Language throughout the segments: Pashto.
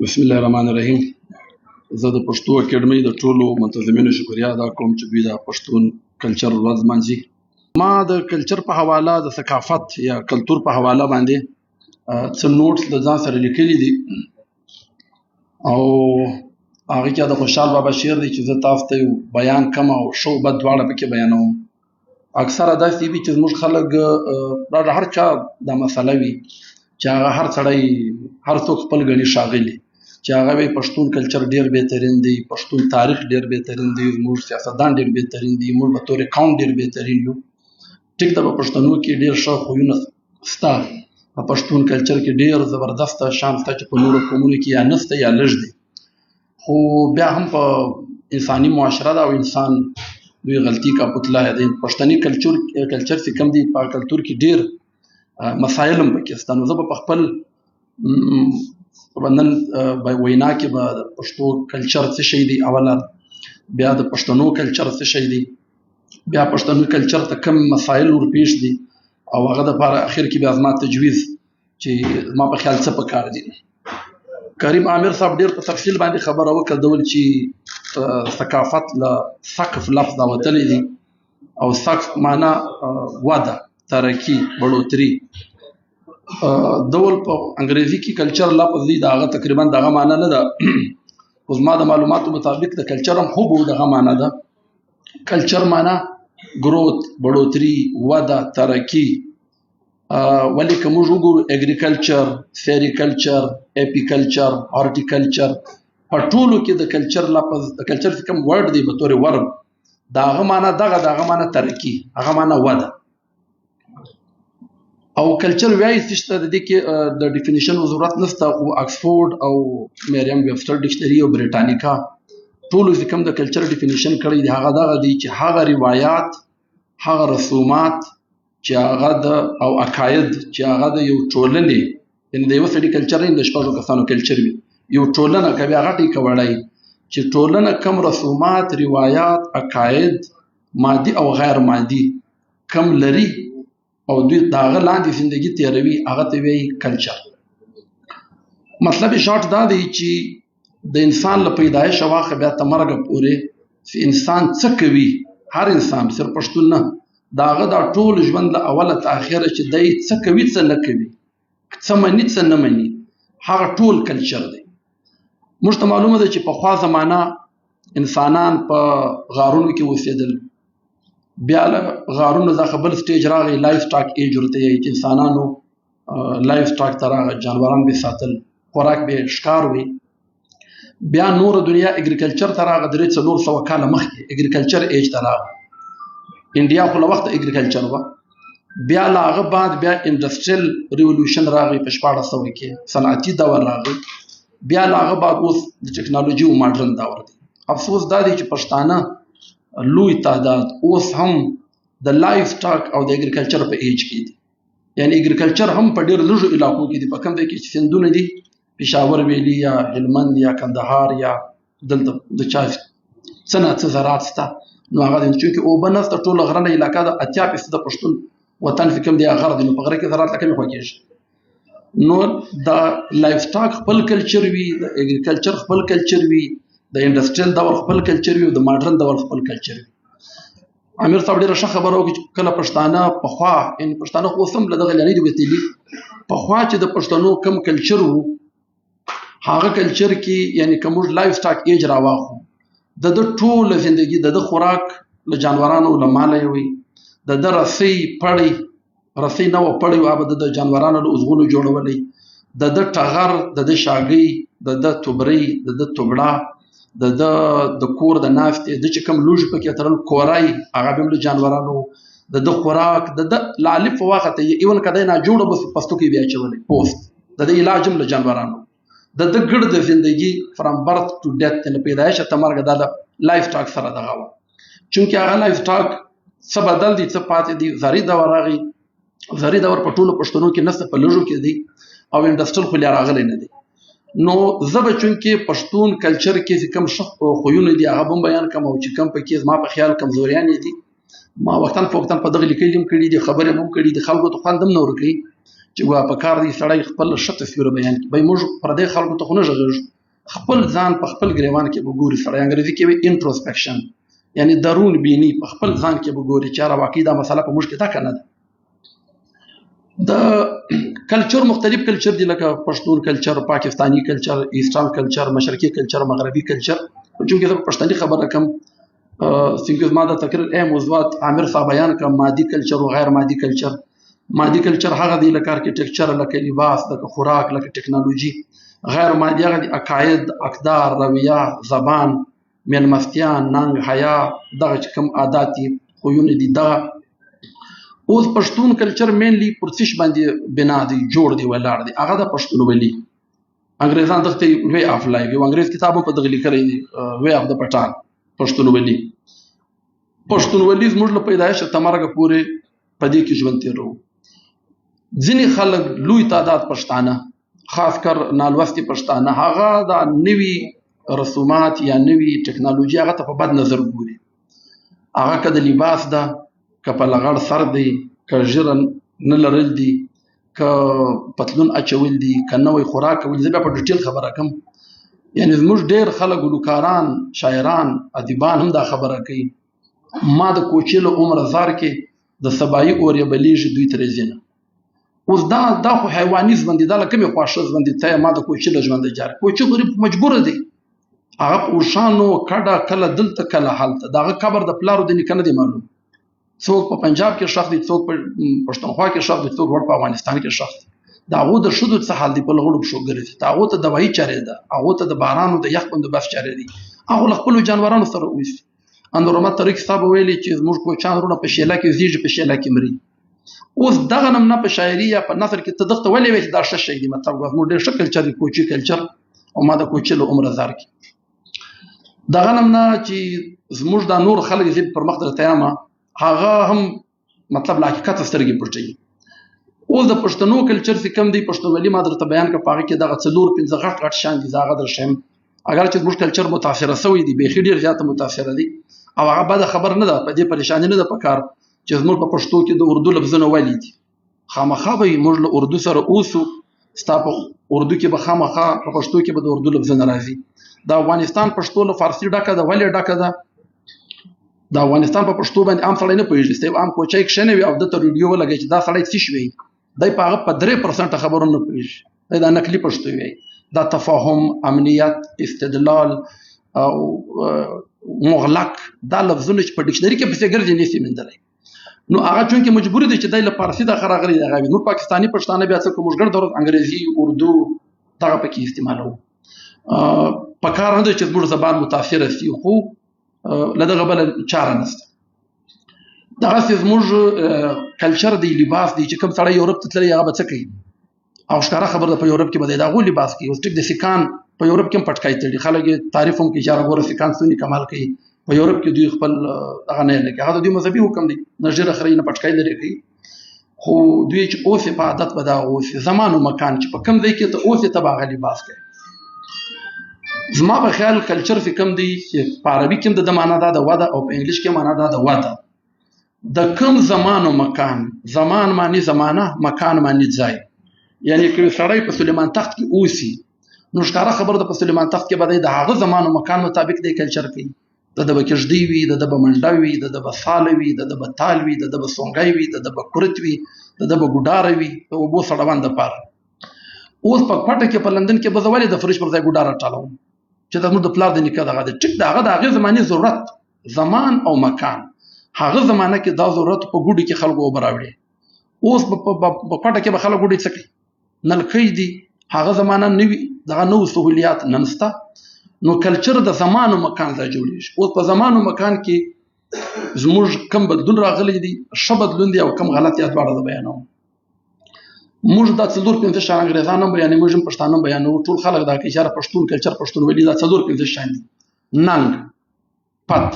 بسم الله الرحمن الرحیم. زه د پښتو اکیډمۍ د ټولو منتظمینو شکریا ادا کوم چې دوی د پښتون کلچر ورځ لمانځي. ما د کلچر په حواله د ثقافت یا کلتور په حواله باندې څه نوټس د ځان سره لیکلي دي او هغه کې د خوشحال بابا شعر دی چې زه تاسو ته بیان کوم او ښه او بد دواړه پکې بیانوم. اکثره داسې وي چې زموږ خلک دا د هر چا دا مسله وي چې هغه هر سړی هر څوک خپل ګڼي ښاغلي چې هغه وایي پښتون کلچر ډېر بهترین دی، پښتون تاریخ ډېر بهترین دی، زموږ سیاستدان ډېر بهترین دي، موږ به طور قوم ډېر بهترین یو. ټیک ده، په پښتنو کې ډېر ښه خویونه شته، په پښتون کلچر کې ډېر زبردسته شان شته چې په نورو قومونو کې یا نشته یا لږ دی، خو بیا هم په انساني معاشره ده او انسان دوی غلطي کا پتلا دی. پښتني کلچر چې کوم دی په کلتور کې ډېر مسایل هم پکې شته. نو زه به په خپل نن وینا کې به د پښتو کلچر څه شی دی اوله، بیا د پښتنو کلچر څه شی دی، بیا پښتنو کلچر ته کوم مسایل ورپېښ دي او هغه دپاره اخر کې بیا زما تجویز چې زما په خیال څه پکار دي. کریم عامر صاحب ډېر په تفصیل باندې خبره وکړه ډول چې ثقافت له سقف لفظ دا وتلی دی او سقف معنا وده، ترقي، بړوتري. ډول په انګریزي کې کلچر لفظ دی دا هغه تقریبا دغه معنا نه ده، خو زما د معلوماتو مطابق د کلچر هم هوبو دغه معنا ده. کلچر معنا ګروت، بړوتري، وده، ترقي. ولې که موږ وګورو اګریکلچر، سیریکلچر، اپیکلچر، هارټیکلچر، په ټولو کې د کلچر لفظ د کلچر چې کوم ورډ دی په طور ورب د هغه معنا دغه د هغه معنا ترقي، هغه معنا وده. او کلچر وایي څه شته د دې کې د ډیفینیشن ضرورت نشته، خو اکسفورډ او مریم ویبسټر ډکشنري او بریټانیکا ټولو چې کوم د کلچر ډیفینیشن کړی دی هغه دغه دی چې هغه روایات، هغه رسومات چې هغه د او عقاید چې هغه د یو ټولنې، یعنې د یوه سړي کلچر نه د شپږو کسانو کلچر وي، یو ټولنه که بیا غټې که وړی چې ټولنه کم رسومات، روایات، عقاید مادي او غیر مادي کم لري او دوی د هغه لاندې زندګي تېروي هغه ته وایي کلچر. مطلب یې شارټ دا دی چې د انسان له پیدایشه واخه بیا تر مرګه پورې چې انسان څه کوي، هر انسان صرف پښتون نه، د هغه دا ټول ژوند له اوله تر اخره چې دی څه کوي څه نه کوي، څه مني څه نه مني، هغه ټول کلچر دی. موږ ته معلومه ده چې پخوا زمانه انسانان په غارونو کې اوسېدل، بیا له غارونو څخه بل سټیج راغی، لایف سټاک ایج ورته یې چې انسانانو لایف سټاک ته راغی، جانوران به ساتل، خوراک به ښکار وي. بیا نور دنیا اګریکلچر ته راغی، 300 کاله مخکې اګریکلچر ایج ته راغی. انډیا خو له وخته اګریکلچر وه. بیا له هغه بعد بیا انډسټریل ریولوشن راغی په 1400 کې، صنعتي دور راغی. بیا له هغه بعد اوس د ټکنالوژي او ماډرن دور دی. افسوس دا دی چې پښتانه لوی تعداد اوس هم د لایف سټاک او د اګریکلچر په ایج کې دي، یعنی اګریکلچر هم په ډېر لږو علاقو کې دي، په کوم ځای کې چې سیندونه دي، پېښور ویلي یا هلمند یا کندهار یا دلته د چا څه نه څه زراعت شته، نو هغه دی چونکې اوبه نشته، ټوله غرنه علاقه ده، 80% د پښتون وطن چې کوم دی غر دی، نو په غره کې زراعت له کومې خوښېږي. نو د لایف سټاک خپل کلچر وي، د اګریکلچر خپل کلچر وي، د انډسټریل دور خپل کلچر وي او د ماډرن دور خپل کلچر وي. امیر صاحب ډېره ښه خبره وکړي چې کله پښتانه پخوا، یعنې پښتانه خو اوس هم له دغه لیانۍ دي وتلي، پخوا چې د پښتنو کم کلچر و هغه کلچر کې یعنې که موږ لایف سټاک ایج راواخلو، د ده ټوله زندګي د ده خوراک له جانورانو له ماله یې وي، د ده رسۍ پړی، رسۍ نه وه پړی وه، به د جانورانو له ازغونو جوړولی، د ده ټغر، د ده شاګۍ، د ده توبرۍ، د ده توبړه، د کور د ناستې د چې کوم لوښي پکې تړل، کورای هغه به هم له جانورانو، د ده خوراک، د ده له الف واخته ایون که دی ناجوړه به پستو کې بیا اچولی پوست، د ده علاج هم له جانورانو، د ده ګرد زندګي فرام برث ټو ډیث، یعنې پیدایشه تر مرګه دا د لایف سټاک سره دغه وه. چونکې هغه لایف سټاک څه بدل دي څه پاتې دي. زري دور راغی، زري دور په ټولو پښتنو کې نشته، په لږو کې دی، او انډسټریل خو لا راغلی نه دی. نو زه به چونکې پښتون کلچر کې چې کوم ښه خویونه دي هغه به هم بیان کړم، او چې کوم پکې زما په خیال کمزوریانې دي ما وختاً فوقتاً په دغه لیکلي هم کړي دي، خبرې هم کړي دي، خلکو ته خوند هم نه ورکوي چې وا په کار دی سړی خپل ښه تصویر بیان کړي. به موږ پردي خلکو ته خو نه غږیږو، خپل ځان په خپل ګریوان کې وګوري سړی، انګریزي کې وایي انټروسپیکشن، یعنی درون بینی، په خپل ځان کې وګوري چې یاره واقعي دا مسله په موږ کې ده که نه ده. د کلچر مختلف کلچر دي، لکه پښتون کلچر، پاکستانی کلچر، ایسټرن کلچر، مشرقي کلچر، مغربي کلچر. چونکې زه په پښتني خبره کوم، څنګه زما د تقریر موضوعات عامر صاحب بیان کړم، مادي کلچر او غیر مادي کلچر. مادي کلچر هغه دی لکه ارکیټیکچر، لکه لباس، لکه خوراک، لکه ټیکنالوژي. غیر مادي هغه دی عقاید، اقدار، رویه، زبان، میلمستیا، ننګ، حیا، دغه چې کوم عادات دي، خویونه دي دغه. اوس پښتون کلچر مینلی پر څه شي باندې بنا دی، جوړ دی، ولاړ دی، هغه د پښتونولي. انګریزان دغه ته وی اف لایف، یو انګریز کتاب په دغه لیکلی دی، وی اف د پټان، پښتونولي. پښتونولي زموږ له پیدایشه تر مرګه پورې په دې کې ژوند تېرو. ځینې خلک لوی تعداد پښتانه، خاص کر نالوستي پښتانه، هغه د نوي رسومات یا نوي ټکنالوژي هغه ته په بد نظر ګوري. هغه که د لباس ده، که په لغړ سر دی، که ژیره نه لرل دي، که پتلون اچول دي، که نوی خوراک کول. زه بیا په ډیټیل خبره کوم. یعنی زموږ ډېر خلک ګلوکاران، شاعران، ادیبان هم دا خبره کوي، ما د کوچي له عمره زار کې د سبایي اورې بلیږي دوی ترې ځینه. اوس دا خو حیواني ژوند دی، دا له کومې خواشه ژوند دی؟ ته ما د کوچي له ژونده جار. کوچي غریب مجبوره دی، هغه په اوښانو کډه کله دلته کله هلته، د هغه قبر د پلارو د نیکه نه دی معلوم. څوک په پنجاب کې ښخ دي، څوک په پښتونخوا کې ښخ دي، څوک ور په افغانستان کې ښخ دي. د هغو د ښځو څه حال دی؟ په لغړو پښو ګرځي. د هغو ته دوايي چارې ده، هغو ته د بارانو د یخ بندوبست چارې دي، هغو له خپلو جانورانو سره اوسي. انورمت طریق صاحب ویلي چې زموږ کوچیان وروڼه په شیله کې زیږي، په شیله کې مري. اوس دغه نمونه په شاعري یا په نثر کې ته دغه ته ولې وایې چې دا ښه شی دی؟ مطلب زموږ ډېر ښه کلچر دی، کوچي کلچر، او ما د کوچي له عمره زار کې. دغه نمونه چې زموږ دا نور خلک زه پر مخ درته یم، هغه هم مطلب له حقیقت سترګې پټوي. اوس د پښتنو کلچر چې کوم دی، پښتونولي ما درته بیان کړه، په هغه کې دغه 4-5 غټ غټ شیان دي، زه هغه درښیم. اگر چې زموږ کلچر متاثره شوی دی، بیخي ډېر زیاته متاثره دی، او هغه بده خبر نه ده، په دې پریشاني نه ده پکار چې زموږ په پښتو کې د اردو لفظونه ولې دي. خامخا به موږ له اردو سره اوسو، ستا په اردو کې به خامخا په پښتو کې به د اردو لفظونه راځي. د افغانستان پښتو له فارسي ډکه ده. ولې ډکه ده؟ د افغانستان په پښتو باندې عام سړی نه پوهېږي. یو عام کوچی کښېنوي او دته ریډیو ولګوي چې دا سړی څه شوی، دی په هغه په 3% خبرونه نه پوهېږي. دی دا نقلي پښتو وایي. دا تفاهم، امنیت، استدلال او مغلق، دا لفظونه چې په ډکشنري کې پسې ګرځي نشي موندلی. نو هغه چونکې مجبور دی چې دی له فارسي د راغلی دی هغه. نور پاکستاني پښتانه بیا څه کوم موږ ګڼ ډول انګریزي، اردو دغه پکې استعمالوو. په کار نه دی چې زموږ زبان متاثره شي، خو له دغه بله چاره نشته. دغسې زموږ کلچر دی، لباس دی، چې کوم سړی یورپ ته تللی هغه به څه کوي؟ او ښکاره خبره ده، په یورپ کې به دی د هغو لباس کوي. اوس ټیک د سیکان په یورپ کې هم پټکای تړي، خلک یې تعریف هم کوي چې یاره ګوره سیکان څونه کمال کوي. په یورپ کې دوی خپل دغه نه لکه هغه د دوی مذهبي حکم دی، نه ژیره خرئ نه پټکای لرې کوي. خو دوی چې اوسې په عادت به دغه اوسې، زمان و مکان چې په کوم ځای کې ته اوسې ته به هغه لباس کوي. زما په خیال کلچر چې کوم دی، چې په عربي کې هم د معنا دا د وده، او په انګلیش کې معنا دا د وده. د کوم زمان و مکان، زمان معنی زمانه، مکان معنی ځای. یعنی که سړی په سلیمان تخت کې اوسي، نو ښکاره خبره ده په سلیمان تخت کې به دی د هغه زمان و مکان مطابق دی کلچر کوي. د ده به کژدۍ وي، د ده به منډه وي، د ده به ساله وي، د ده به تال وي، د ده به سونګی وي، د ده به کورت وي، د ده به ګوډاره وي، د اوبو سړوان دپاره. اوس په پټه کې په لندن کې به زه ولې د فریج پر ځای ګوډاره ټالوم چې زموږ د پلار د نیکه دغه دی. ټیک د هغه د هغې زماني ضرورت، زمان او مکان، هغه زمانه کې دا ضرورت په ګوډي کې خلکو اوبه راوړي. اوس په پټه کې به خلک ګوډي څه کوي؟ نلکۍ دي، هغه زمانه نوي دغه نوو سهولیات نن شته. نو کلچر د زمان و مکان ځای جوړېږي. اوس په زمان و مکان کې زموږ کم بدلون راغلی دی، ښه بدلون دی او کم غلط، یا دواړه زه بیانوم. موږ دا 4-5 شیان انګریزان هم بیانوي، موږ هم پښتانه هم بیانوو. ټول خلک دا کوي چې یاره پښتون کلچر، پښتونولي دا 4-5 شیان دي. ننګ، پت.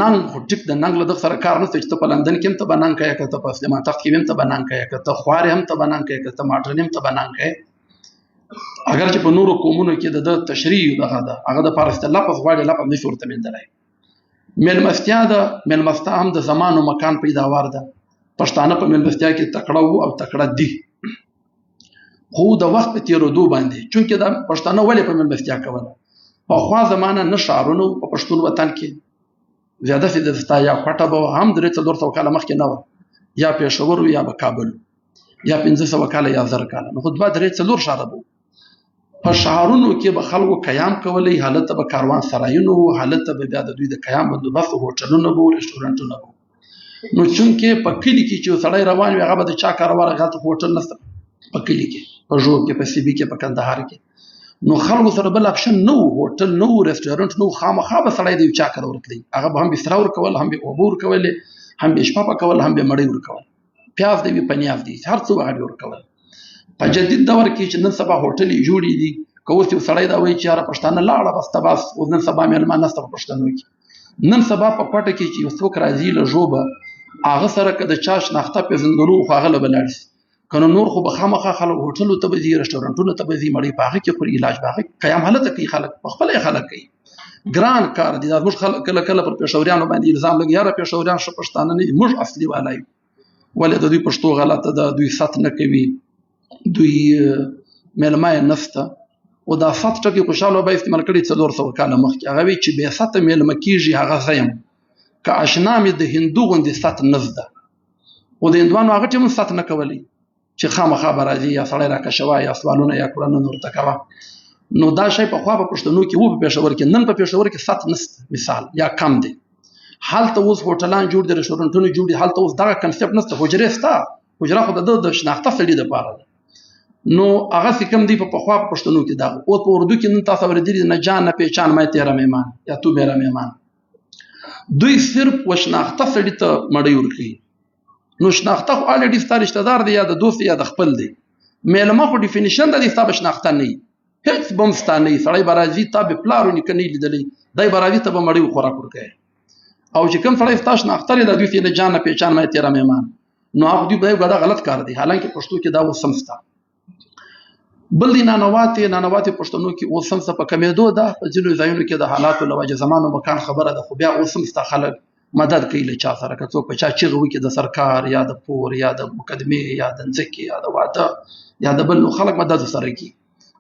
ننګ خو ټیک د ننګ له دغه سره کار نشته چې ته په لندن کې هم ته به ننګ کوې، که ته په سلیمان تخت کې هم ته به ننګ کوې، که ته خوارې هم ته به ننګ کوې، که ته ماډرن هم ته به ننګ کوې. اگر چې په نورو قومونو کې د تشریح دغه ده، هغه د پاره لفظ غواړي، لفظ نشي ورته موندلی. میلمستیا ده، میلمستا هم د زمان و مکان پیداوار ده. پښتانه په میلمستیا کې تکړه وو او تکړه دي. خو د وخت په تېرېدو باندې چونکې د پښتانه ولې په مېلمستیا کوله پخوا زمانه نه ښارونه په پښتون وطن کې زیاده سي د ستا یا کوټه به هم 300 کاله مخکې نه وه یا پېښور یا به کابل یا 500 کاله یا 1000 کاله نو خو 2-3 ښاره به په ښارونو کې به خلکو قیام کولی هلته به کاروان سرایونه وو هلته به بیا د دوی د قیام بندوبست هوټلونه به وو رسټورانټونه به نو چونکې په کلي کې چې سړی روان وي هغه به د چا کاروبار هغه هوټل نشته په کلي کې په ژوب کې په سیبي کې په کندهار کې نو خلکو سره بل اپشن نه وو هوټل نه وو رسټورانټ نه وو خامخا به سړی د یو چا کار ورتلی هغه به هم بستر ورکول هم به اوبه ورکولې هم به شپه پکول هم به مړۍ ورکول پیاز دی په نیاز دی هر څه به ورکول په جدید دور کې چې نن سبا هوټلې جوړې دي که اوس یو سړی دا وایي چې یاره پښتانه لاړه بس ته بس اوس نن سبا مېلمه نشته په پښتنو کې نن سبا په کوټه کې چې یو څوک راځي له ژوبه هغه سره که د چا شناخته پېژندلو خو هغه له به لاړ شي که نو نور خو به خامخا خلک هوټلو ته به ځي رسټورانټونو ته به ځي مړۍ په هغه کې خوري علاج به هغه قیام هلته کوي خلک په خپله یې خلک کوي ګران کار دی دا زموږ خلک کله کله پر پېښوریانو باندې الزام لګي یاره پېښوریان ښه پښتانه نه دي موږ اصلي والا یو ولې د دوی پښتو غلطه ده دوی ست نه کوي دوی میلمه یې نشته او دا ست ټکي خوشحاله به استعمال کړي 400 کاله مخکې هغه وایي چې بې سته میلمه کېږي هغه زه یم که اشنا مې د هندو غوندې ست نه زده او د هندوانو هغه ټیم ست نه کولی چې خامخا به راځي یا سړی راکشوه یا سوالونه یا کړنه ورته کوه نو دا شی پخوا په پښتنو کې و په پېښور کې نن په پېښور کې ست نشته مثال یا کم دی هلته اوس هوټلان جوړ دي رسټورانټونه جوړ دي هلته اوس دغه کنسپټ نشته حجرې شته حجره خو د شناخته سړي دپاره ده نو هغه څه کم دی په پخوا په پښتنو کې دغه اوس په اردو کې نن تاسو اورېدلي نه جان نه پېچان ما تېره مهمان یا تو میرا مهمان دوی صرف و شناخته سړي ته مړۍ ورکوي نو شناخته خو الریډي ستا رشته دار دی یا د دوست یا د خپل دی میلمه خو ډیفینیشن د دې ستا به شناخته نه وي هېڅ به هم ستا نه وي سړی به راځي تا به پلار و نیکه نه لیدلی دی به راځي ته به مړۍ خوراک ورکوي او چې کوم سړی ستا شناخته دی د دوی نه جان نه پېچان ما تېره مهمان نو هغه دوی به دا غلط کار دی حالانکه پښتو کې دا اوس هم سته بل دی نانواتې پښتنو کې اوس هم څه په کمېدو ده په ځینو ځایونو کې د حالاتو له وجې زمان و مکان خبره ده خو بیا اوس هم ستا خلک مدد کوي له چا سره که څوک په چا چیغه وکړي د سرکار یا د پور یا د مقدمې یا د ځمکې یا د واده یا د بل نو خلک مدد سره کوي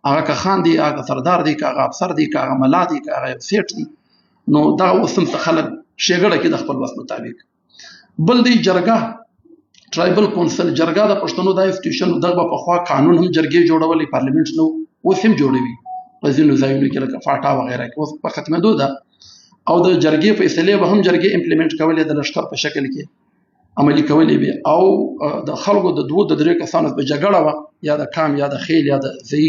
هغه که خان دی هغه سردار دی که هغه افسر دی که هغه ملا دی که هغه سیټ دی نو دغه اوس هم خلک ښېګړه کوي د خپل وس مطابق بل دی جرګه ټرایبل کونسل جرګه د پښتنو دا انسټیټیوشن دغه پخوا قانون هم جرګې جوړولې پارلیمنټ نو اوس هم جوړوي په ځینو ځایونو کې لکه فاټا وغیره کې اوس په ختمېدو ده او د جرګې فیصلې به هم جرګې امپلیمنټ کولې د لښکر په شکل کې عملي کولې وي او د خلکو د 2-3 کسانو په جګړه وه یا د کام یا د خیل یا د ځای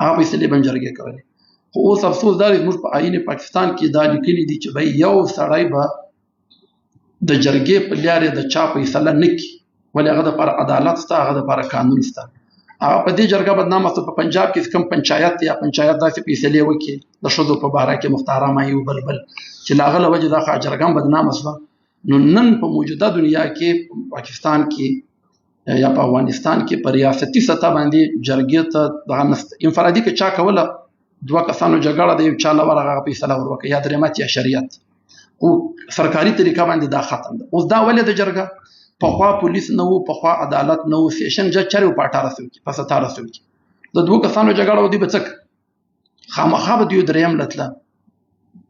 هغه فیصلې به هم جرګې کولې خو اوس افسوس دا دی زموږ په آیین پاکستان کې دا لیکلي دي چې بھائی یو سړی به د جرګې په لارې د چا فیصله نه کړي ولې هغه دپاره عدالت شته هغه دپاره قانون شته هغه په دې جرګه بدنامه شته په پنجاب کې کوم پنچایت یا پنچایت داسې فیصلې وکړي د ښځو په باره کې مختاره مایي او بل چې له هغه له وجې دا جرګه هم بدنامه شوه نو نن په موجوده دنیا کې پاکستان کې یا په افغانستان کې په ریاستي سطح باندې جرګې ته دغه نشته انفرادي که چا کوله 2 کسانو جګړه د یو چا له ورغه هغه فیصله ور وکړه یا درېمت یا شریعت او سرکاري طریقه باندې دا ختم ده اوس دا ولې د جرګه پخوا پولیس نه وو پخوا عدالت نه وو سیشن جج چارې وو په 1800 کې په 1700 کې د 2 کسانو جګړه و دوی به څه خامخا به دوی درېیم لتله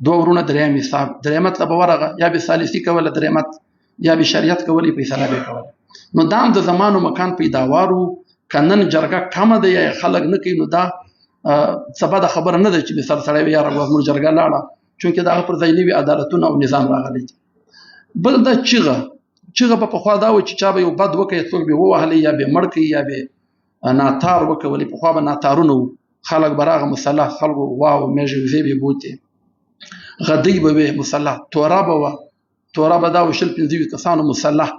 2 ورونه درېیم حساب درېمت له به ورغه یا به ثالثي کوله درېمت یا به شریعت کولې فیصله به کوله نو دا هم د زمان و مکان پیداوار وو که نن جرګه کمه ده یا خلک نه کوي نو دا سبا د خبره نه ده چې مثال سړی وي یاره زموږ جرګه لاړه چونکې د هغه پر ځای نوي عدالتونه او نظام راغلی بل دا چیغه په پخوا دا و چې چا به یو بد وکړي څوک به ووهلی یا به مړ کړي یا به ناتار وکړي ولې پخوا به ناتارونه وو خلک به راغه مسلح خلکو واو میږې وزې به بوتې غدۍ به وې مسلح توره به وه توره به دا و 25 کسانو مسلح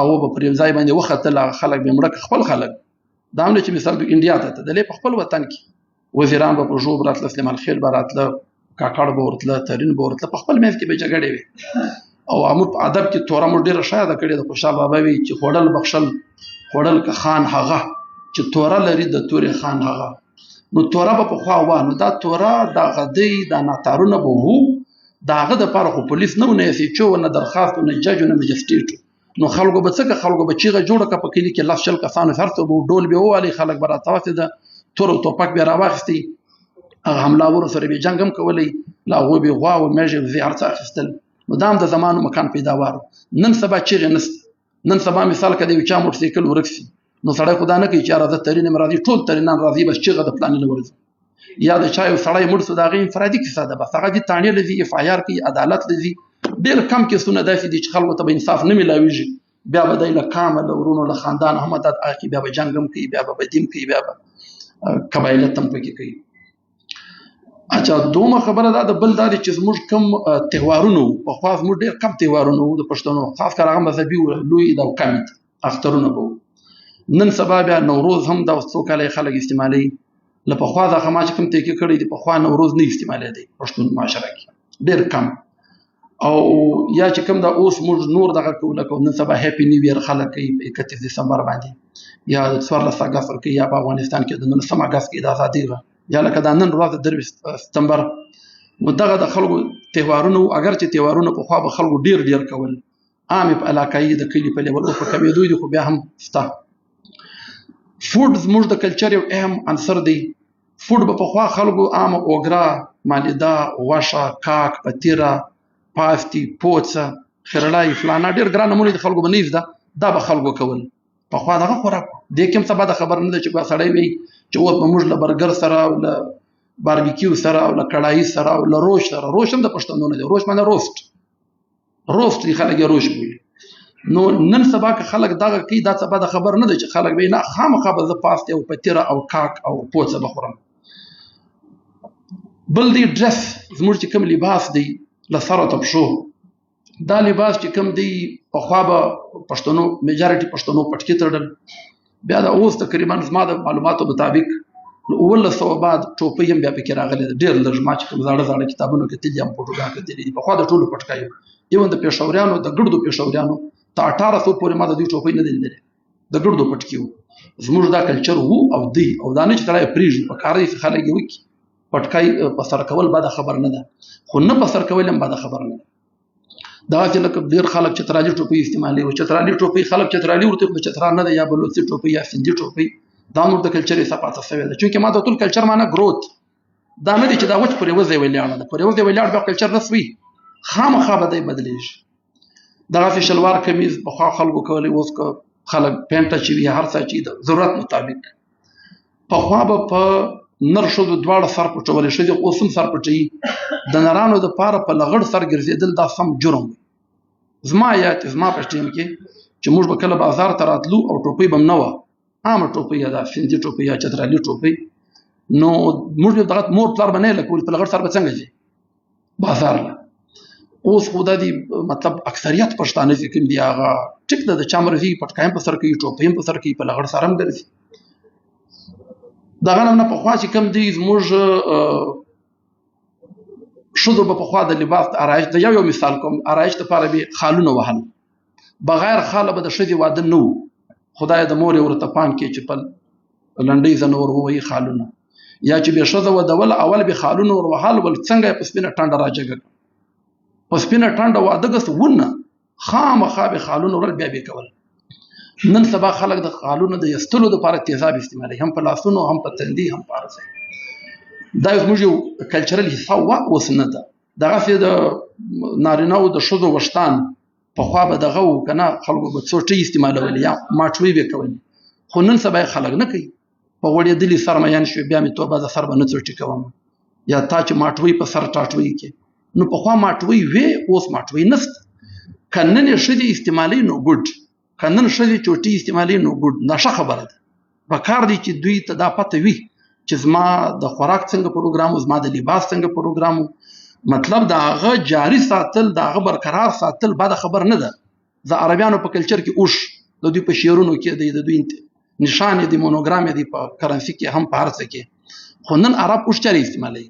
او به پر یو ځای باندې وختل هغه خلک به مړه خپل خلک دا هم چې مثال انډیا ته تللی په خپل وطن کې وزیران به په ژوب راتله سلیمان خېل به راتله کاکړ به ورتله ترین به ورتله په خپل منځ کې به جګړې وې او امور په ادب کې توره موږ ډېره ښه یاده کړې ده خوشحال بابا وایي چې خوړل بخښل خوړل که خان هغه چې توره لري د تورې خان هغه نو توره به پخوا وه نو دا توره دا غدۍ دا ناتارونه به وو د هغه دپاره خو پولیس نه و نه ایس ایچ او نه درخواست و نه جج و نه مجسټریټ نو خلکو به څه که خلکو به چیغه جوړه کړه په کلي کې لس شل کسانو هر څه به ډول به ووالي خلک به راڅاڅېده تور او توپک به یې راواخیستي هغه حملاورو سره به یې جنګ هم کولی له هغوی به یې غوا او مېږې وزې هر څه اخیستل نو دا هم د زمان و مکان پیداوار نن سبا چیغې نشته نن سبا مثال که د یو چا موټرسایکل ورک شي نو سړی خو دا نه کوي چې یاره زه ترین یم راځي ټول ترینان راځي بس چیغه د پلاني نه ورځي یا د چا یو سړی مړ شو د هغې انفرادي کیسه ده بس هغه دې تاڼې له ځي اف آی آر کوي عدالت له ځي ډېر کم کیسونه داسې دي چې خلکو ته به انصاف نه میلاویږي بیا به دی له قامه له ورونو له خاندان هم مدد اخلي بیا به جنګ هم کوي بیا به بدي هم کوي بیا به قبایلت هم پکې کوي اچھا دومره خبره دا د بل دا دی چې زموږ کم تهوارونه پخوا زموږ ډېر کم تهوارونه وو د پښتنو خاص کر هغه مذهبي وو لوی دا کم اخترونه به وو نن سبا بیا نوروز هم دا څو کاله خلک استعمالوي له پخوا دا ما چې کوم تحقیق کړی دی پخوا نوروز نه استعمالېدی پښتون معاشره کې ډېر کم او یا چې کوم دا اوس موږ نور دغه کوو لکه نن سبا هیپي نیو ایئر خلک کوي په 31 دسمبر باندې یا 14 اګست کوي یا په افغانستان کې د 19 اګست کې د ازادۍ ورځ یا لکه دا نن ورځ د 23 ستمبر نو دغه د خلکو تهوارونه اگر چې تهوارونه پخوا به خلکو ډېر کول عام په علاقایي د کلي په لیول په کمېدو دي خو بیا هم شته فوډ زموږ د کلچر یو اهم عنصر دی فوډ به پخوا خلکو عام اوګرا مالیده غوښه کاک پتیره پاستي پوڅه خرړای فلانا ډېر ګران نمونې د خلکو به نه زده دا به خلکو کول پخوا دغه خوراک دې کوم سبا د خبر نه ده چې سړی وي چې اوس به موږ له برګر سره او له باربیکیو سره او له کړایي سره او له روش سره روش هم د پښتنو نه دی روش معنی روست دي خلک یې روش بولي نو نن سبا که خلک دغه کوي دا سبا د خبر نه ده چې خلک به نه خامخا به زه پاستې او پتیره او کاک او پوڅه به خورم بل دی ډرس زموږ چې کوم لباس دی له سره تر پښو دا لباس چې کوم دی پخوا به پښتنو میجارټي پښتنو پټکي تړل بیا دا اوس تقریبا زما د معلوماتو مطابق 1900 بعد ټوپۍ هم بیا پکې راغلې ده ډېر لږ ما چې کوم زاړه کتابونو کتلي هم فوټوګرام کتلي دي پخوا د ټولو پټکایو ایون د پېښوریانو د ګردو پېښوریانو تر 1800 پورې ما د دوی ټوپۍ نه دي لیدلې د ګردو پټکي وو زموږ دا کلچر وو او دی او دا نه چې سړی پرېږدي په کار دی چې خلک یې وکړي پټکای په سر کول بده خبر نه ده خو نه په سر کول هم بده خبر نه ده دا چې لکه ډېر خلک چترالي ټوپۍ استعمالوي او چترالي ټوپۍ خلک چترالي ورته خو چترا نه ده یا بلوڅي ټوپۍ یا سندي ټوپۍ دا نور د کلچر حساب پاتې شوی ده چونکې ما د ټول کلچر معنا گروت دا نه دي چې دا وڅ پرې وځي ویلاړ ده پرې وځي ویلاړ به کلچر نسوي خامخا به دی بدلیږي دغه شلوار کمیز په خلکو کولی اوس که خلک پینټه چې وي هر څه چې د ضرورت مطابق پخوا به په نر ښځو دواړه سر پټولی ښځې اوس هم سر پټوي د نرانو دپاره په لغړ سر ګرځېدل دا سم جرم وي زما یاد زما په ټیم کې چې موږ به کله بازار ته راتلو او ټوپۍ به م نه وه عامه ټوپۍ یا دا سندي ټوپۍ یا چترالي ټوپۍ نو موږ به دغه مور پلار به نه یې لکول په لغړ سر به څنګه ځي بازار له اوس خو دا دي مطلب اکثریت پښتانه چې کوم دي هغه ټیک ده د چا مرضي پټکای هم په سر کوي ټوپۍ هم په سر کوي په لغړ سر هم ګرځي دغه نه پخوا چې کوم دی زموږ ښځو به پخوا د لباس د آرایش د یو مثال کوم آرایش دپاره به خالونه وهل بغیر خاله به د ښځې واده نه و خدای د مور یې ورته پام کې چې په لنډۍ زنه ور ووهي خالونه یا چې به ښځه ودوله اول به خالونه ور وهل ول څنګه یې په سپینه ټنډه راجګه په سپینه ټنډه واده ګس ونه خامخا به خالونه ورل بیا به کول نن سبا خلک د خالونو د یستلو دپاره تیزاب استعمالوي هم په لاسونو هم په تندي هم په هر ځای دا زموږ یو کلچرل حصه وه اوس نه ده دغسې د نارینهو د ښځو وشتان پخوا به دغه و که نه خلکو به څوټۍ استعمالولې یا ماټوۍ به کولې خو نن سبا یې خلک نه کوي په غوړېدلي سر میان شوې بیا مې توبه د سر به نه څوټي کوم یا تا چې ماټوۍ په سر ټاټوۍ کې نو پخوا ماټوۍ وې اوس ماټوۍ نشته که نن یې ښځې استعمالوي نو ګډ که نن ښځې چوټۍ استعمالوي نو ګډ دا ښه خبره ده پکار دی چې دوی ته دا پته وي چې زما د خوراک څنګه پروګرام زما د لباس څنګه پروګرام مطلب د هغه جاري ساتل د هغه برقرار ساتل بده خبر نه ده د عربیانو په کلچر کې اوښ د دوی په شعرونو کې دی د دوی نشان دی مونوګرام دی په کرنسي کې هم په هر څه کې خو نن عرب اوښ چاري استعمالوي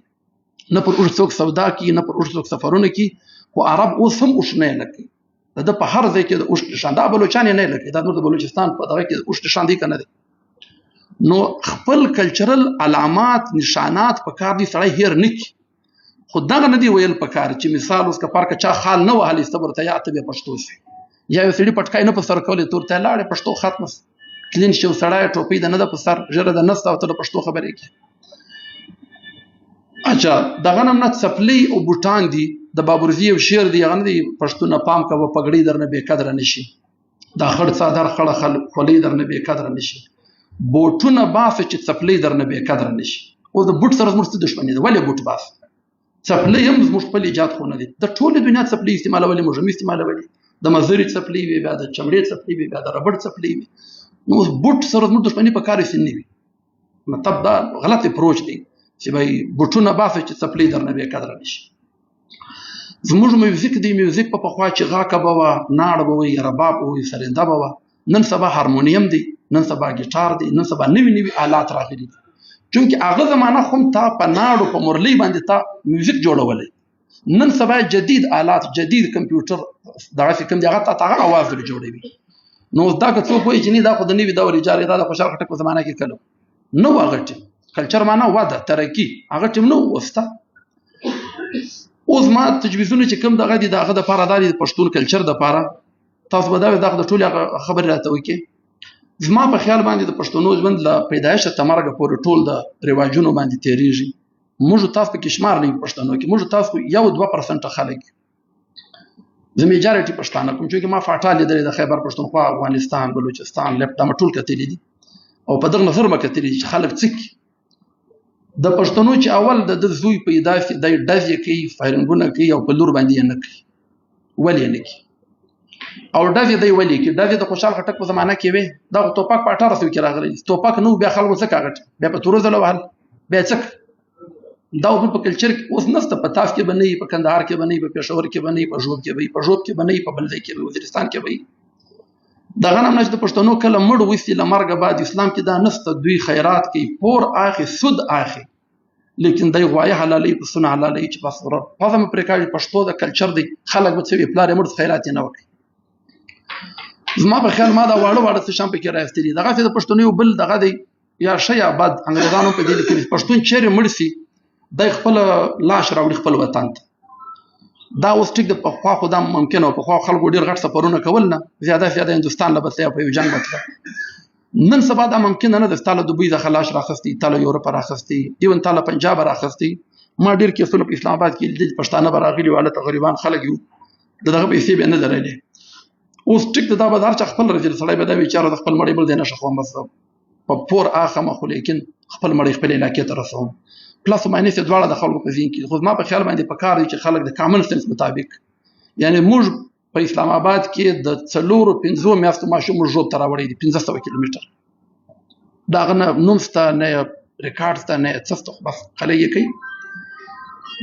نه پر اوښ څوک سودا کوي نه پر اوښ څوک سفرونه کوي خو عرب اوس هم اوښ نه لکي د په هر ځای کې د اوښ نشان دا بلوچان نه لکي دا نور د بلوچستان په دغه کې اوښ نشان دی کنه دی نو خپل کلچرل علامات نشانات په کار دي سړی هیر نه کړي خو دغه نه دی ویل په کار چې مثال اوس که پارکه چا خال نه وهلی سته ورته یا ته به پښتو شي یا یو سړي پټکای نه په سر کولی تور ته لاړې پښتو ختمه کلین شي سړی ټوپۍ د نه ده په سر ژره د نسته او ته د پښتو خبرې کوې. اچھا دغه نه نه څپلۍ او بوټان دي د بابرزي یو شعر دی هغه نه دی پښتونه پام کوه پګړۍ درنه بې قدره نشي دا خړ څادر خړه خولۍ درنه بې قدره نشي بوټونه باسه چې څپلۍ درنه بې قدره نشي. اوس د بوټ سره زموږ څه دښمني ده ولې بوټ باسه څپلۍ هم زموږ خپل ایجاد خو نه دي د ټولې دنیا څپلۍ استعمالولې موږ هم استعمالولې د مزرې څپلۍ وي بیا د چمړې څپلۍ وي بیا د ربړ څپلۍ وي نو اوس بوټ سره زموږ دښمني په کار یې نه وي مطلب دا غلط اپروچ دی چې بای بوټونه باسه چې څپلۍ درنه بې قدره نشي. زموږ میوزیک دی میوزیک په پخوا چې غاکه به وه ناړه به وي رباب به وي سرنده به وه نن سبا هارمونیم دی نن سبا ګیټار دی نن سبا نوي آلات راغلي دي چونکې هغه زمانه خو تا په ناړو په مرلۍ باندې تا میوزیک جوړولی نن سبا جدید آلات جدید کمپیوټر دغسې کوم دی هغه تا هغه اواز درې جوړوي. نو اوس دا که څوک وایي چې نه دا خو د نوي دور ایجاد دا د خوشحال خټک په زمانه کې کلو نه و هغه ټیم کلچر معنا وده ترقي هغه ټیم نه و اوس ته اوس ما تجویزونه چې کوم دغه دي د هغه دپاره دا دي د پښتون کلچر دپاره تاسو به دا وایي دغه د ټولې خبرې راته وکړي. زما په خیال باندې د پښتنو ژوند له پیدایشه تر مرګه پورې ټول د رواجونو باندې تېرېږي. موږ تاسو پکې شمار نه یو پښتنو کې موږ تاسو 1-2% خلک زه میجارټي پښتانه کوم چې ما فاټا لیدلې د خیبر پښتونخوا افغانستان بلوچستان دا ټول کتلې دي او په دغه نظر مکه کتلې چې خلک څک د پښتنو چې اول د زوی پیدا شي د ډزې کوي فایرنګونه کوي او په لور باندې نه کوي ولې نه کوي او ډزې دی ولې کوي ډزې د خوشحال خټک په زمانه کې وي دا توپک په 1800 کې راغلی توپک نو بیا خلکو څه کاغټ بیا په تورو ځلو وهل بیا څه دا په کلچر کې اوس نسته په تاس کې بنئ په کندهار کې بنئ په پېښور کې بنئ په ژوب کې بنئ په ژوب کې بنئ په بل ځای کې وزیرستان کې بنئ دغه نه چې د پښتنو کله مړ وستي له مرګه بعد اسلام کې دا نسته دوی خیرات کوي پور اخی سود اخی لیکن دای غوایه حلالي په سونه حلالي چې بس ور پزما پرې کاږي پښتو د کلچر دی خلک به څه وی پلار مړ خیرات نه وکړي. زما په خیال ما دا واړه څه شام پکې راستري دغه د پښتنو بل دغه دی یا شی آباد انګریزانو په دې کې پښتون چیرې مړ سي د خپل لاش راوړي خپل وطن ته دا اوس ټیک د پخوا خو دا ممکن او پخوا خلکو ډیر غټ سفرونه کول نه زیاده هندستان له بسیا په یو جنگ وکړه نن سبا دا ممکن نه د ستاله دوبۍ د خلاص راخستی تاله یورپ راخستی ایون تاله پنجاب راخستی ما ډیر کې اصول په اسلام آباد کې د پښتانه براغلي واله تقریبا خلک یو دغه پیسې به نه درلې اوس ټیک دا به هر چا خپل رجل سړی به دا ویچاره د خپل مړی بل دی نه شخو بس په پور اخه مخ لیکن خپل مړی خپل علاقې ته رسوم پلس ماینس دواړه د خلکو په ذهن کې خو ما په خیال باندې په کار دي چې خلک د کامن سنس مطابق یعنی موږ په اسلام آباد کې د 4-5 میاشتو ماشوم ژوب ته راوړی دي 1500 کیلومتر دغه نوم سته نه ریکارډ سته نه څه بس خلک یې کوي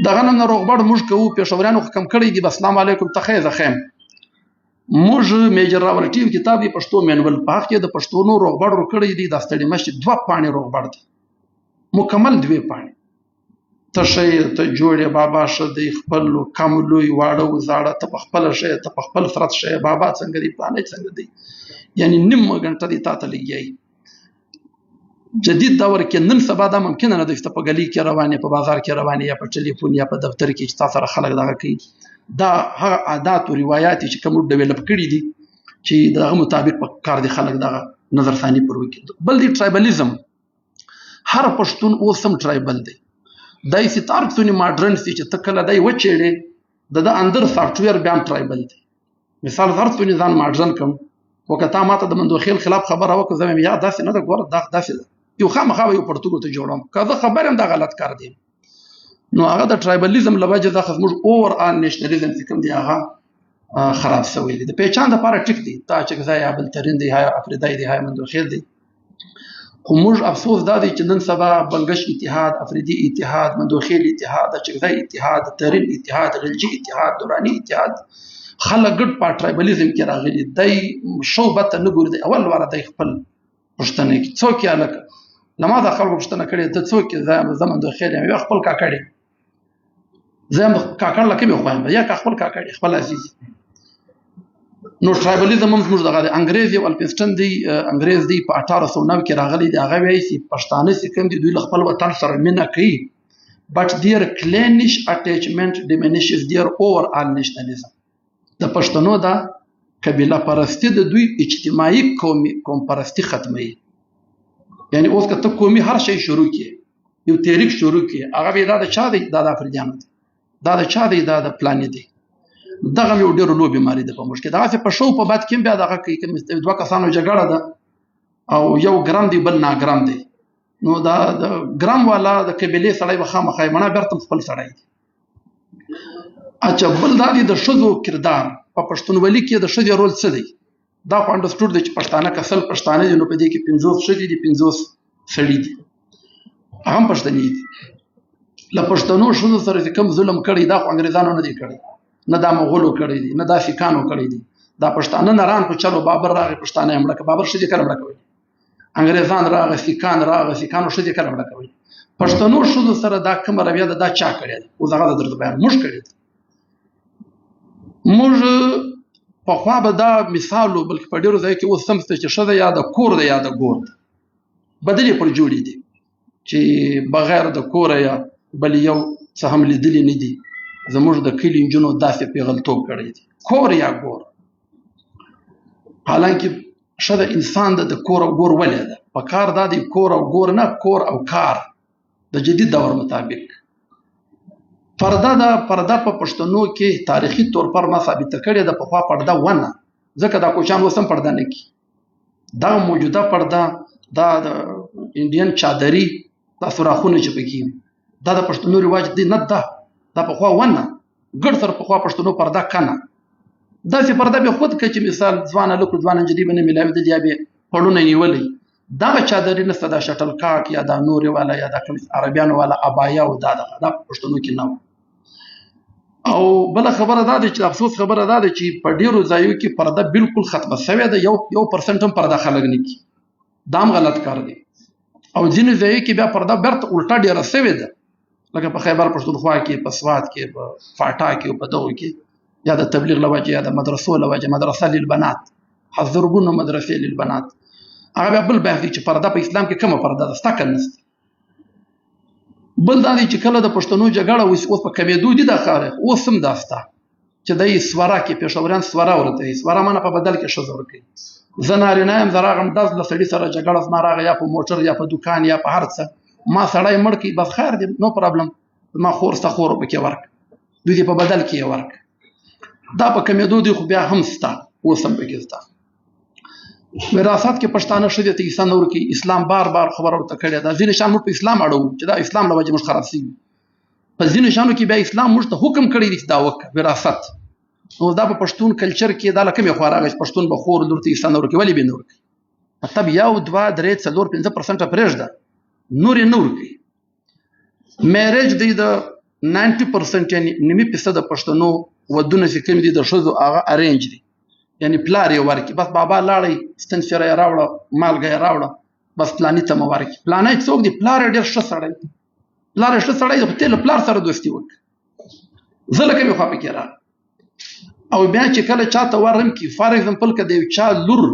دغه نه روغبړ موږ کوو پېښورانو کم کړی دي السلام علیکم تخیز خیم موږ میجر راولټیو کتاب دی پښتو مینول پاک کې د پښتونو روغبړ کړی دي د ستړي مشي 2 پاڼې روغبړ دي مکمل 2 پاڼې ته شي ته جوړې بابا شه د خپل کاملوي واړه وزاړه ته خپل شي ته خپل فرت شي بابا څنګه دی پلانې څنګه دی یعنی نیم غنټه دی تاسو لګي جدید دور کې نن سبا دا ممکن نه ده چې په ګلی کې روانه په بازار کې روانه یا په ټلیفون یا په دفتر کې چې تاسو سره خلک دغه کوي دا هغه عادت او روایت چې کوم ډیولپ کړي دي چې دغه مطابق په کار دي خلک دغه نظر ثاني پر وکړي بل دی ټرایبلیزم هر پښتون اوسم ټرایبل دی دای ستار څونی ماډرن سي چې تکله دای وچېړي د اندر سافټویر بیا ټرایبل دی مثال هر څونی ځان ماډرن کوم وکتا ماته د مندوخیل خلاف خبره وکړه زمم یا داسې نه ده ګوره داسې ده یو خامخا یو پرتګو ته جوړم کله خبرم دا غلط کار دی نو هغه د ټرایبلیزم لوجه ځکه موږ اور ان نېشنلیزم چې کوم دی هغه خراب شوی دی د پیچان د پاره ټیک دی تا چې ځای ابل ترین دی هاي افریدای دی هاي مندوخیل دی خو موږ افسوس دا دی چې نن سبا بنگش اتحاد افریدي اتحاد مندوخیل اتحاد چغځای اتحاد ترین اتحاد غلجي اتحاد دوراني اتحاد خلک ګډ په ټرایبلیزم کې راغلي دی شوبته نه ګور دی اول واره دی خپل پښتنه کې څوک یې الک لما دا خلکو پښتنه کړي ته څوک زمون د خیر یې خپل کاکړي زم کاکړ لکه مې خوایم یا خپل کاکړي خپل عزیز نو ټرایبلیزم هم زموږ دغه انګريزي او الپنسټن دی انګريز دی په 1809 کې راغلي دی هغه وایي چې پښتانه چې کوم دي دوی خپل وطن سره مینه کوي but their clannish attachment diminishes their overall nationalism د پښتنو دا قبیله پرستی د دوی اجتماعي قوم پرستی ختموي. یعنی اوس که ته قومي هر شی شروع کړي، یو تحریک شروع کړي، هغه به دا د چا دی؟ دا د افریدیانو دی. دا د چا دی؟ دا د پلانې دی. دغه یو ډېر لوی بیماري ده په موږ کې. دغسې په شو په بد کې بیا دغه کوي که دوه کسانو جګړه ده او یو ګرم دی بل ناګرم دی، نو دا د ګرم والا د قبیلې سړی به خامخا یې مړه بیرته خپل سړی دی. اچھا بل دا دی د ښځو کردار په پښتونولي کې د ښځې رول څه دی؟ دا خو انډرسټوډ دی چې پښتانه که 100 پښتانه دي نو په دې کې 50 ښځې دي 50 سړي دي، هغه هم پښتنې دي. له پښتنو ښځو سره چې کوم ظلم کړی دا خو انګریزانو نه دی کړی، نه دا مغولو کړی دي، نه دا سیکانو کړی دي. دا پښتانه نران خو چلو بابر راغی پښتانه یې مړه کړه. بابر ښځې کله مړه کوي؟ انګریزان راغی، سیکان راغی، سیکانو ښځې کله مړه کوي؟ پښتنو ښځو سره دا کومه رویه ده دا چا کړې ده؟ اوس هغه درته بیان موږ کړې ده. موږ پخوا به دا مثال و، بلکې په ډېرو ځایو کې اوس هم شته چې ښځه یا د کور ده یا د ګور ده، بدلې پر جوړې دي چې بغیر د کوره یا بل یو څه هم لیدلي نه دي. زموږ د کلي نجونو داسې پیغلتوب کړی دی، کور یا ګور. حالانکه ښځه انسان ده، د کور او ګور ولې ده؟ په کار دا دی کور او ګور نه، کور او کار د جدید دور مطابق. پرده ده، پرده په پښتنو کې تاریخي طور پر ما ثابته کړې ده. پخوا پرده ونه، ځکه دا کوچیان اوس هم پرده نه کوي. دا موجوده پرده، دا د انډین چادري، دا سوراخونه چې پکې وي، دا د پښتنو رواج دی نه ده. دا پخوا ونه ګډ سره پخوا پښتنو پرده کنه. داسې پرده به خود که چې مثال ځوانه لکو ځوانه نجلۍ به نه میلاوېدل یا به پړونه نیولی، دغه چادري نشته، دا شټل کاک یا دا نورې والا یا دا کوم عربیانو والا ابایا او دا پښتنو کې نه و. او بله خبره دا ده چې افسوس خبره دا ده چې په ډېرو ځایو کې پرده بالکل ختمه شوې ده. یو پرسنټ هم پرده خلک نه کوي، دا هم غلط کار دی. او ځینې ځایو کې بیا پرده بیرته الټا ډېره شوې ده، لکه په خیبر پښتونخوا کې، په سوات کې، په فاټا کې او په دغو کې، یا د تبلیغ له وجې یا د مدرسو له وجې، مدرسه للبنات، حضرګونو مدرسې للبنات. هغه بیا بل بحث دی چې پرده په اسلام کې کومه پرده ده؟ ستا که نسته. بل دا دی چې کله د پښتنو جګړه اوس په کمېدو دي دا کار، اوس هم دا سته چې دی سوره کې پېښوریان سوره ورته وایي. سوره مانه په بدل کې ښځه ورکوي. زه نارینه یم، زه راغلم ډز له سړي سره جګړه زما راغی، یا په موټر یا په دوکان یا په هر څه، ما سړی مړ کړي، بس خیر دی، نو پرابلم، ما خور ستا خور پکې ورک، دوی دې په بدل کې یې ورک. دا په کمېدو دی خو بیا هم سته، اوس هم پکې سته. وراثت کې پښتانه ښځې ته حصه نه ورکوي. اسلام بار بار خبره ورته کړې ده. ځینې شیان موږ په اسلام اړوو چې دا اسلام له وجې موږ خراب شوي. په ځینو شیانو کې بیا اسلام موږ ته حکم کړی دی چې دا وکړه وراثت. نو دا په پښتون کلچر کې دا له کومې خوا راغی چې پښتون به خور لور ته حصه نه ورکوي؟ ولې به نه ورکوي؟ مطلب 1 2 3 4 5% پرېږده، نور یې نه ورکوي. میریج دی د 90% یعنې 90% د پښتنو ودونه چې کوم دي د ښځو هغه ارینج دي، یعنی پلار یې ورکړي، بس بابا لاړی ستنفیره یې راوړه، مالګه یې راوړه، بس پلاني ته مه ورکړي. پلانی څوک دی؟ پلار یې ډېر ښه سړی دی، پلار یې ښه سړی دی، خو ته له پلار سره دوستي وکړه. زه له کومې خوا پکې راغلم. او بیا چې کله چاته ورم کړي، فار ایگزامپل که د یو چا لور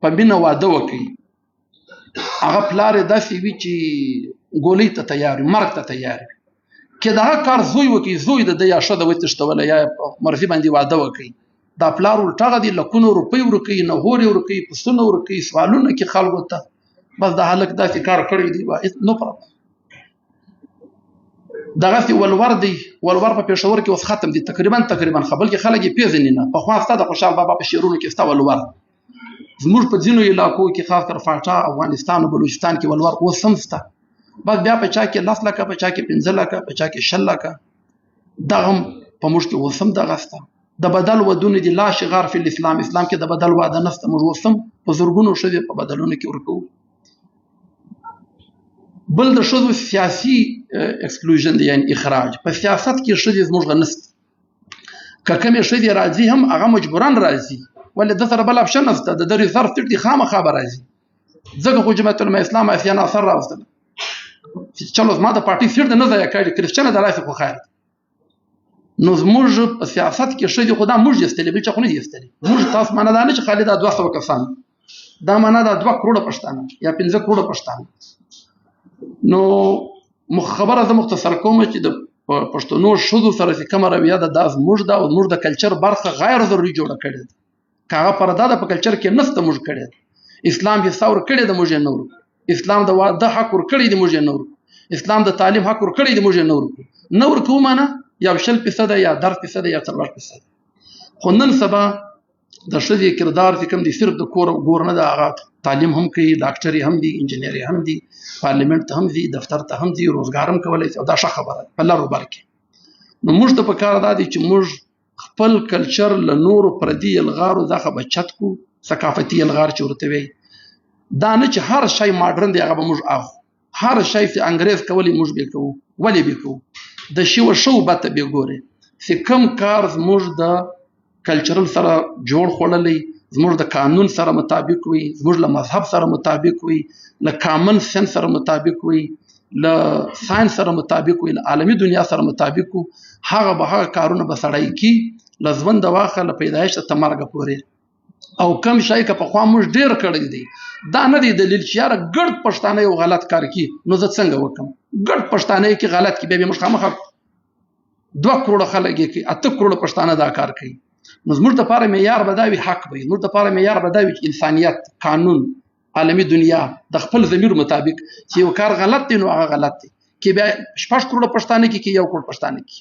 په مینه واده وکړي، هغه پلار یې داسې وي چې ګولۍ ته تیار وي، مرګ ته تیار وي. که دغه کار زوی وکړي، زوی د ده یا ښځه وتښتوله یا په مرضي باندې واده وکړي، دا پلار الټغه دی، لکونو روپۍ ورکوي، نهور یې ورکوي، پسونه ورکوي، سوالونه کوي خلکو ته، بس دا هلک داسې کار کړی دی، نو پرابلم. دغسې ولور دی، ولور په پېښور کې اوس ختم دی تقریبا خو بلکې خلک یې پېژني نه. پخوا ستا د خوشحال بابا په شعرونو کې ستا ولور. زموږ په ځینو علاقو کې خاص کر فاټا، افغانستان او بلوچستان کې ولور اوس هم سته، بس بیا په چا کې 10 لکه، په چا کې 15 لکه، په چا کې 6 لکه. دغه هم په موږ کې اوس هم دغه سته. د بدل ودونه دي، لا شغار فی الاسلام، اسلام کې د بدل واده نشته. موږ اوس هم په زرګونو ښځې په بدلونو کې ورکوو. بل د ښځو سیاسي اکسکلوژن دی، یعنی اخراج. په سیاست کې ښځې زموږ نشته. که کومې ښځې راځي هم هغه مجبوران راځي، ولې ده سره بل اپشن نشته، د ده ریزرف سیټ دی، خامخا به راځي. ځکه خو جمعیت العلماء اسلام آسیا ناصر راوستله چې چلو زما د پارټي سیټ د نه ځایه کړي، کرسچنه د لاسې خو خیر. نو زموږ په سیاست کې ښځې خو دا موږ ایستلې، بل چا خو نه دي ایستلې. موږ تاسو معنا دا نه چې خالي دا 200 کسان، دا معنا دا 2 کروڑه پښتانه یا 15 کروڑه پښتانه. نو خبره زه مختصر کوم چې د په پښتنو ښځو سره چې کومه رویه ده دا زموږ ده او زموږ د کلچر برخه غیر ضروري جوړه کړې ده. که هغه پرده ده په کلچر کې نسته موږ کړې ده. اسلام یې ثور کړې ده موږ یې نه ورکو. اسلام د واده حق ورکړی دی موږ یې نه ورکو. اسلام د تعلیم حق ورکړی دی موږ یې نه ورکو. نه ورکو معنی یا 100% یا 10% یا 40%. خو نن سبا د ښځې کردار چې کوم دی صرف د کور ګور نه ده، هغه تعلیم هم کوي، ډاکټري هم دي، انجینري هم دي، پارلیمنت ته هم ځي، دفتر ته هم ځي، روزګار هم کولی شي او دا ښه خبره ده په لر و بر کې. نو موږ ته پکار دا دی چې موږ خپل کلچر له نورو پردي الغارو څخه بچت کو، ثقافتي الغار چې ورته وایي. دا نه چې هر شی ماډرن دی هغه به موږ اخلو، هر شی چې انګریز کولی موږ به کوو. ولې به کوو؟ د شیوه شو بته به ګوري چې کوم کار زموږ د کلچرل سره جوړ خوړلی، زموږ د قانون سره مطابق وي، زموږ له مذهب سره مطابق وي، له کامن سنس سره مطابق وي، له ساينس سره مطابق وي، له عالمي دنیا سره مطابق وي، هغه به هغه کارونه به سړی کی له ژونده واخه له پیدایښت تر مرګه پورې. او کم شی که پخوا موږ ډېر کړی دی، دا نه دی دلیل چې یاره ګډ پښتانه یو غلط کار کوي نو زه څنګه وکړم. ګډ پښتانه کې غلط کوي، بیا به موږ خامخا 2 کروړه خلک یې کوي، 8 کروړه پښتانه دا کار کوي. نو زموږ دپاره معیار به دا وي حق به وي، زموږ دپاره معیار به دا وي چې انسانیت، قانون، عالمي دنیا د خپل ضمیر مطابق چې یو کار غلط دی نو هغه غلط دی. کې بیا 6 کروړه پښتانه کې 1 کروړ پښتانه کې